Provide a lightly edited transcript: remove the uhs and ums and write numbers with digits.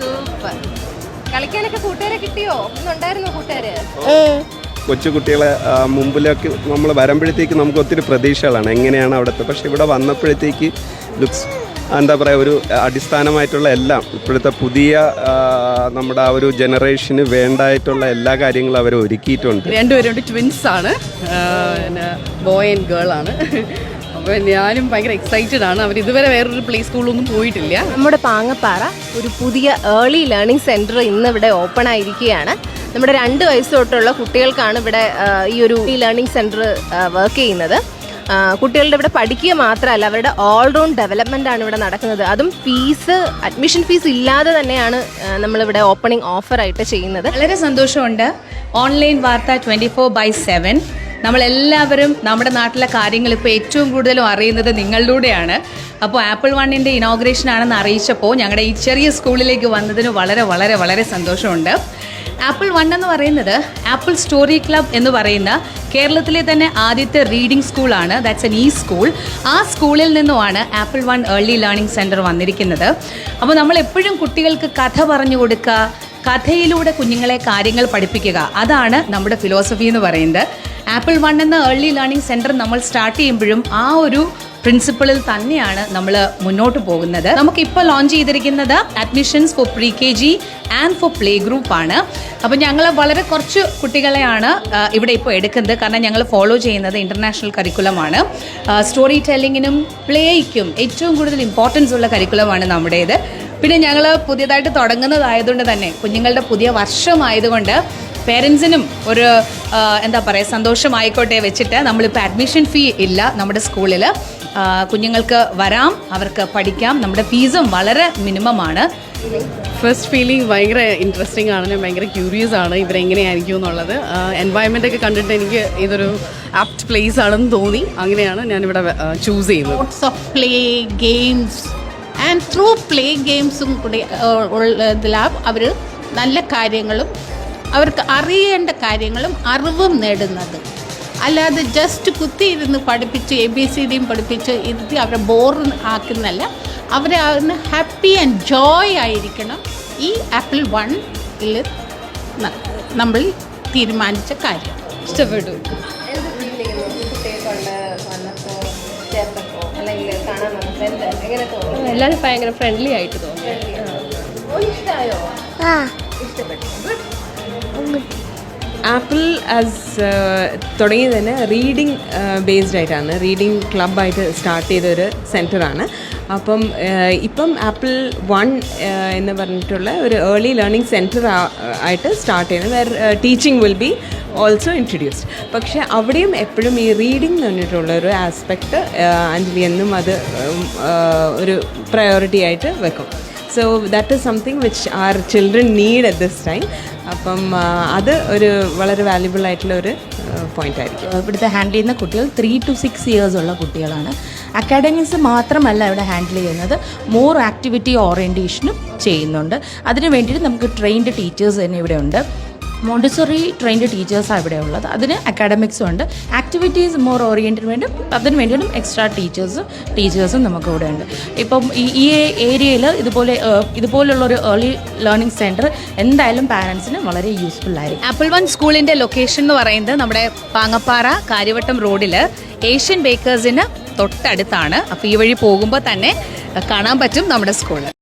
Super. കളിക്കാനൊക്കെ കൂട്ടുകാരെ കിട്ടിയോ? ഇന്നുണ്ടായിരുന്നോ കൂട്ടുകാര്? കൊച്ചു കുട്ടികളെ മുമ്പിലേക്ക് നമ്മൾ വരുമ്പോഴത്തേക്ക് നമുക്ക് ഒത്തിരി പ്രതീക്ഷകളാണ് എങ്ങനെയാണ് അവിടുത്തെ. പക്ഷേ ഇവിടെ വന്നപ്പോഴത്തേക്ക് ലുക്സ് എന്താ പറയുക, ഒരു അടിസ്ഥാനമായിട്ടുള്ള എല്ലാം ഇപ്പോഴത്തെ പുതിയ നമ്മുടെ ആ ഒരു ജനറേഷന് വേണ്ടായിട്ടുള്ള എല്ലാ കാര്യങ്ങളും അവർ ഒരുക്കിയിട്ടുണ്ട്. രണ്ടുപേരും ട്വിൻസ് ആണ്, ബോയ് ആൻഡ് ഗേൾ ആണ്. അപ്പോൾ ഞാനും ഭയങ്കര എക്സൈറ്റഡ് ആണ്. അവർ ഇതുവരെ വേറൊരു പ്ലേ സ്കൂളൊന്നും പോയിട്ടില്ല. നമ്മുടെ പാങ്ങപ്പാറ ഒരു പുതിയ ഏർലി ലേണിംഗ് സെൻറ്റർ ഇന്ന് ഇവിടെ ഓപ്പൺ ആയിരിക്കുകയാണ്. നമ്മുടെ 2 വയസ്സ് തൊട്ടുള്ള കുട്ടികൾക്കാണ് ഇവിടെ ഈ ഒരു ലേണിംഗ് സെൻറ്റർ വർക്ക് ചെയ്യുന്നത്. കുട്ടികളുടെ ഇവിടെ പഠിക്കുക മാത്രമല്ല, അവരുടെ ഓൾറൗണ്ട് ഡെവലപ്മെൻ്റ് ആണ് ഇവിടെ നടക്കുന്നത്. അതും അഡ്മിഷൻ ഫീസ് ഇല്ലാതെ തന്നെയാണ് നമ്മളിവിടെ ഓപ്പണിംഗ് ഓഫറായിട്ട് ചെയ്യുന്നത്. വളരെ സന്തോഷമുണ്ട്. ഓൺലൈൻ വാർത്ത 24/7 നമ്മളെല്ലാവരും നമ്മുടെ നാട്ടിലെ കാര്യങ്ങൾ ഇപ്പോൾ ഏറ്റവും കൂടുതലും അറിയുന്നത് നിങ്ങളിലൂടെയാണ്. അപ്പോൾ ആപ്പിൾ വണ്ണിൻ്റെ ഇനോഗ്രേഷൻ ആണെന്ന് അറിയിച്ചപ്പോൾ ഞങ്ങളുടെ ഈ ചെറിയ സ്കൂളിലേക്ക് വന്നതിന് വളരെ വളരെ വളരെ സന്തോഷമുണ്ട്. ആപ്പിൾ വൺ എന്ന് പറയുന്നത് ആപ്പിൾ സ്റ്റോറി ക്ലബ് എന്ന് പറയുന്ന കേരളത്തിലെ തന്നെ ആദ്യത്തെ റീഡിംഗ് സ്കൂളാണ്. ദാറ്റ്സ് എൻ ഈ സ്കൂൾ. ആ സ്കൂളിൽ നിന്നുമാണ് apple one early learning centre വന്നിരിക്കുന്നത്. അപ്പോൾ നമ്മൾ എപ്പോഴും കുട്ടികൾക്ക് കഥ പറഞ്ഞു കൊടുക്കുക, കഥയിലൂടെ കുഞ്ഞുങ്ങളെ കാര്യങ്ങൾ പഠിപ്പിക്കുക, അതാണ് നമ്മുടെ ഫിലോസഫി എന്ന് പറയുന്നത്. ആപ്പിൾ വൺ എന്ന ഏർലി ലേണിംഗ് സെൻറ്റർ നമ്മൾ സ്റ്റാർട്ട് ചെയ്യുമ്പോഴും ആ ഒരു പ്രിൻസിപ്പിളിൽ തന്നെയാണ് നമ്മൾ മുന്നോട്ട് പോകുന്നത്. നമുക്കിപ്പോൾ ലോഞ്ച് ചെയ്തിരിക്കുന്നത് admissions for pre-KG and for play group ആണ്. അപ്പോൾ ഞങ്ങൾ വളരെ കുറച്ച് കുട്ടികളെയാണ് ഇവിടെ ഇപ്പോൾ എടുക്കുന്നത്. കാരണം ഞങ്ങൾ ഫോളോ ചെയ്യുന്നത് ഇൻ്റർനാഷണൽ കരിക്കുലമാണ്. സ്റ്റോറി ടെല്ലിങ്ങിനും പ്ലേയ്ക്കും ഏറ്റവും കൂടുതൽ ഇമ്പോർട്ടൻസ് ഉള്ള കരിക്കുലമാണ് നമ്മുടേത്. പിന്നെ ഞങ്ങൾ പുതിയതായിട്ട് തുടങ്ങുന്നതായതുകൊണ്ട് തന്നെ കുഞ്ഞുങ്ങളുടെ പുതിയ വർഷമായതുകൊണ്ട് പേരൻസിനും ഒരു എന്താ പറയുക സന്തോഷമായിക്കോട്ടെ വെച്ചിട്ട് നമ്മളിപ്പോൾ അഡ്മിഷൻ ഫീ ഇല്ല നമ്മുടെ സ്കൂളിൽ. കുഞ്ഞുങ്ങൾക്ക് വരാം, അവർക്ക് പഠിക്കാം. നമ്മുടെ ഫീസും വളരെ മിനിമമാണ്. ഫസ്റ്റ് ഫീലിംഗ് ഭയങ്കര ഇൻട്രസ്റ്റിംഗ് ആണ്. ഞാൻ ഭയങ്കര ക്യൂരിയസ് ആണ് ഇവരെങ്ങനെയായിരിക്കും എന്നുള്ളത്. എൻവയൺമെൻ്റ് ഒക്കെ കണ്ടിട്ട് എനിക്ക് ഇതൊരു ആപ്റ്റ് പ്ലേസ് ആണെന്ന് തോന്നി. അങ്ങനെയാണ് ഞാനിവിടെ ചൂസ് ചെയ്യുന്നത്. Lots of play games and through play ഗെയിംസും കൂടി ഇതിലാണ് അവർ നല്ല കാര്യങ്ങളും അവർക്ക് അറിയേണ്ട കാര്യങ്ങളും അറിവും നേടുന്നത്. അല്ലാതെ ജസ്റ്റ് കുത്തിയിരുന്ന് പഠിപ്പിച്ച് ABCDയും പഠിപ്പിച്ച് ഇരുത്തി അവരെ ബോർ ആക്കുന്നല്ല. അവരെ അതിന് ഹാപ്പി ആൻഡ് ജോയ് ആയിരിക്കണം ഈ ആപ്പിൾ വണ്ണിൽ നമ്മൾ തീരുമാനിച്ച കാര്യം. ഇഷ്ടപ്പെട്ടു. എല്ലാവരും ഭയങ്കര ഫ്രണ്ട്ലി ആയിട്ട് തോന്നി. ആപ്പിൾ ആസ് തുടങ്ങിയത് തന്നെ റീഡിങ് ബേസ്ഡ് ആയിട്ടാണ്. റീഡിങ് ക്ലബ്ബായിട്ട് സ്റ്റാർട്ട് ചെയ്തൊരു സെൻറ്ററാണ്. അപ്പം ഇപ്പം ആപ്പിൾ വൺ എന്ന് പറഞ്ഞിട്ടുള്ള ഒരു ഏർലി ലേണിംഗ് സെൻറ്റർ ആയിട്ട് സ്റ്റാർട്ട് ചെയ്യുന്നത്. വേറെ teaching will be also introduced. പക്ഷേ അവിടെയും എപ്പോഴും ഈ റീഡിംഗ് എന്ന് പറഞ്ഞിട്ടുള്ള ഒരു ആസ്പെക്റ്റ് അഞ്ജലി എന്നും അത് ഒരു പ്രയോറിറ്റി ആയിട്ട് വെക്കും. So that is something which are children need at this time. അപ്പം അത് ഒരു വളരെ വാല്യുബിൾ ആയിട്ടുള്ള ഒരു പോയിന്റ് ആയിരിക്കും. ഇവിടുത്തെ ഹാൻഡിൽ ചെയ്യുന്ന കുട്ടികൾ 3 to 6 ഇയേഴ്സ് ഉള്ള കുട്ടികളാണ്. അക്കാഡമിക്സ് മാത്രമല്ല ഇവിടെ ഹാൻഡിൽ ചെയ്യുന്നത്, മോർ ആക്ടിവിറ്റി ഓറിയൻറ്റേഷനും ചെയ്യുന്നുണ്ട്. അതിന് വേണ്ടിയിട്ട് നമുക്ക് ട്രെയിൻഡ് ടീച്ചേഴ്സ് തന്നെ ഇവിടെ ഉണ്ട്. മോണ്ടിസറി ട്രെയിൻഡ് ടീച്ചേഴ്സാണ് ഇവിടെ ഉള്ളത്. അതിന് അക്കാഡമിക്സും ഉണ്ട്. ആക്ടിവിറ്റീസ് മോർ ഓറിയൻറ്റഡ് വേണ്ടി അതിന് വേണ്ടിയിട്ടും എക്സ്ട്രാ ടീച്ചേഴ്സും നമുക്ക് ഇവിടെ ഉണ്ട്. ഇപ്പം ഈ ഏരിയയിൽ ഇതുപോലുള്ളൊരു ഏർലി ലേണിംഗ് സെൻറ്റർ എന്തായാലും പാരൻസിന് വളരെ യൂസ്ഫുൾ ആയിരിക്കും. ആപ്പിൾ വൺ സ്കൂളിൻ്റെ ലൊക്കേഷൻ എന്ന് പറയുന്നത് നമ്മുടെ പാങ്ങപ്പാറ കാര്യവട്ടം റോഡിൽ ഏഷ്യൻ ബേക്കേഴ്സിന് തൊട്ടടുത്താണ്. അപ്പോൾ ഈ വഴി പോകുമ്പോൾ തന്നെ കാണാൻ പറ്റും നമ്മുടെ സ്കൂൾ.